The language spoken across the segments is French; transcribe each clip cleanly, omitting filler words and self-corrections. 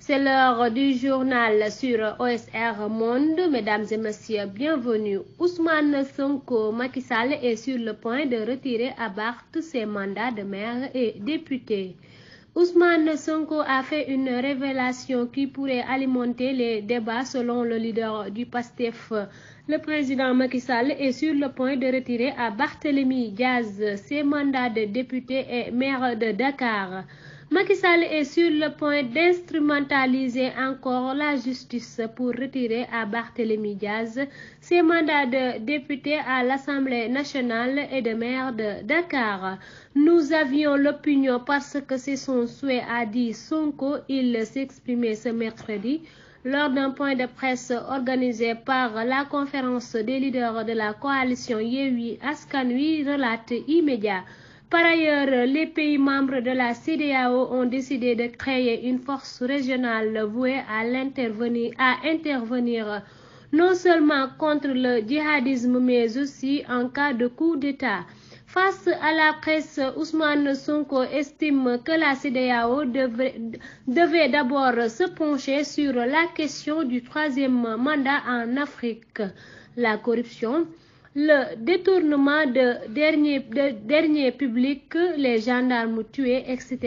C'est l'heure du journal sur OSR Monde. Mesdames et messieurs, bienvenue. Ousmane Sonko, Macky Sall est sur le point de retirer à Barth ses mandats de maire et député. Ousmane Sonko a fait une révélation qui pourrait alimenter les débats selon le leader du PASTEF. Le président Macky Sall est sur le point de retirer à Barthélémy Diaz ses mandats de député et maire de Dakar. Macky Sall est sur le point d'instrumentaliser encore la justice pour retirer à Barthélémy Diaz ses mandats de député à l'Assemblée nationale et de maire de Dakar. Nous avions l'opinion parce que c'est son souhait, a dit Sonko. Il s'exprimait ce mercredi lors d'un point de presse organisé par la conférence des leaders de la coalition Yewwi Askan Wi, relate immédiat. Par ailleurs, les pays membres de la CEDEAO ont décidé de créer une force régionale vouée à intervenir non seulement contre le djihadisme mais aussi en cas de coup d'État. Face à la presse, Ousmane Sonko estime que la CEDEAO devait d'abord se pencher sur la question du troisième mandat en Afrique, la corruption, le détournement de derniers publics, les gendarmes tués, etc.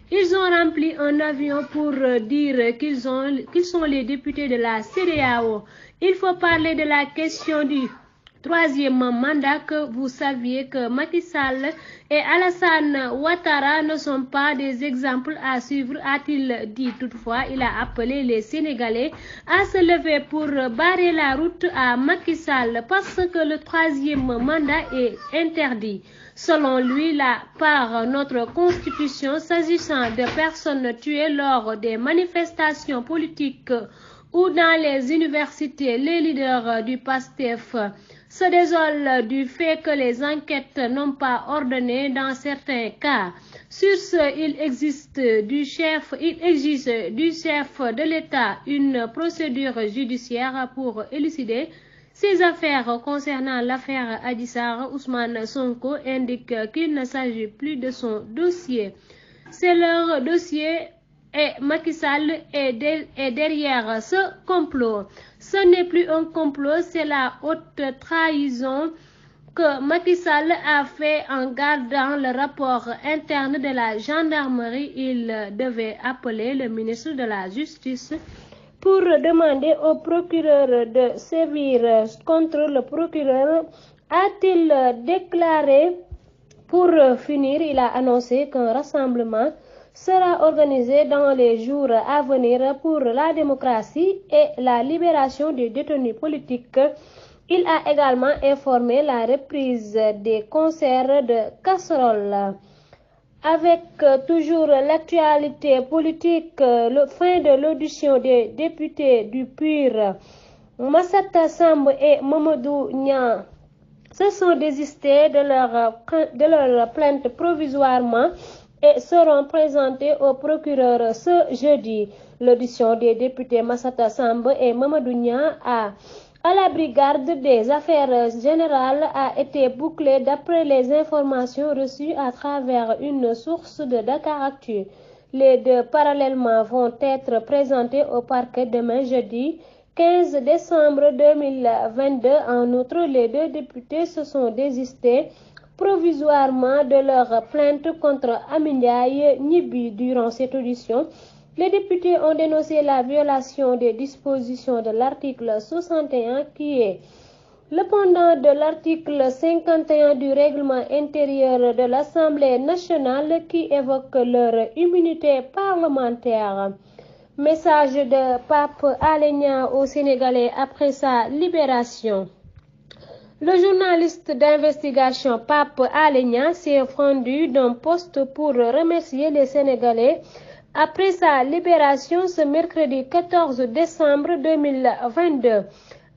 Ils ont rempli un avion pour dire qu'ils sont les députés de la CEDEAO. Il faut parler de la question du troisième mandat, que vous saviez que Macky Sall et Alassane Ouattara ne sont pas des exemples à suivre, a-t-il dit. Toutefois, il a appelé les Sénégalais à se lever pour barrer la route à Macky Sall parce que le troisième mandat est interdit. Selon lui, par notre constitution, s'agissant de personnes tuées lors des manifestations politiques ou dans les universités, les leaders du PASTEF se désolent du fait que les enquêtes n'ont pas ordonné dans certains cas. Sur ce, il exige du chef de l'État une procédure judiciaire pour élucider ces affaires. Concernant l'affaire Adji Sarr, Ousmane Sonko indique qu'il ne s'agit plus de son dossier. C'est leur dossier et Macky Sall est derrière ce complot. Ce n'est plus un complot, c'est la haute trahison que Macky Sall a fait en gardant le rapport interne de la gendarmerie. Il devait appeler le ministre de la Justice pour demander au procureur de sévir contre le procureur, a-t-il déclaré. Pour finir, il a annoncé qu'un rassemblement sera organisé dans les jours à venir pour la démocratie et la libération des détenus politiques. Il a également informé la reprise des concerts de casseroles. Avec toujours l'actualité politique, fin de l'audition des députés du PUR, Massata Samb et Mamadou Niang se sont désistés de leur plainte provisoirement et seront présentés au procureur ce jeudi. L'audition des députés Massata Samb et Mamadou Niang à la brigade des affaires générales a été bouclée d'après les informations reçues à travers une source de Dakaractu. Les deux parallèlement vont être présentés au parquet demain jeudi 15 décembre 2022. En outre, les deux députés se sont désistés provisoirement de leur plainte contre Amy Ndiaye Gniby. Durant cette audition, les députés ont dénoncé la violation des dispositions de l'article 61 qui est le pendant de l'article 51 du règlement intérieur de l'Assemblée nationale qui évoque leur immunité parlementaire. Message de Pape Alé Niang aux Sénégalais après sa libération. Le journaliste d'investigation Pape Alé Niang s'est fendu d'un poste pour remercier les Sénégalais après sa libération ce mercredi 14 décembre 2022.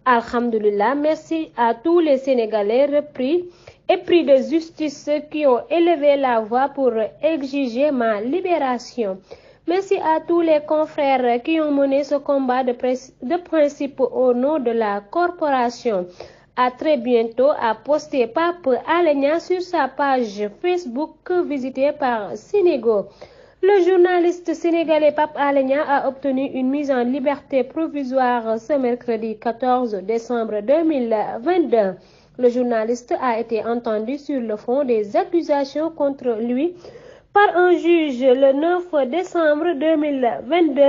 Alhamdulillah, merci à tous les Sénégalais repris et pris de justice qui ont élevé la voix pour exiger ma libération. Merci à tous les confrères qui ont mené ce combat de principe au nom de la corporation. À très bientôt, a posté Pape Alé Niang sur sa page Facebook visitée par Sénégo. Le journaliste sénégalais Pape Alé Niang a obtenu une mise en liberté provisoire ce mercredi 14 décembre 2022. Le journaliste a été entendu sur le fond des accusations contre lui par un juge le 9 décembre 2022.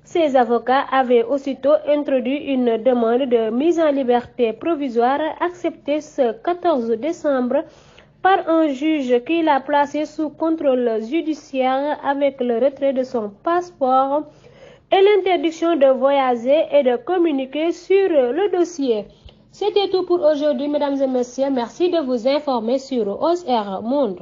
Ses avocats avaient aussitôt introduit une demande de mise en liberté provisoire acceptée ce 14 décembre par un juge qui l'a placé sous contrôle judiciaire avec le retrait de son passeport et l'interdiction de voyager et de communiquer sur le dossier. C'était tout pour aujourd'hui, mesdames et messieurs. Merci de vous informer sur OSR Monde.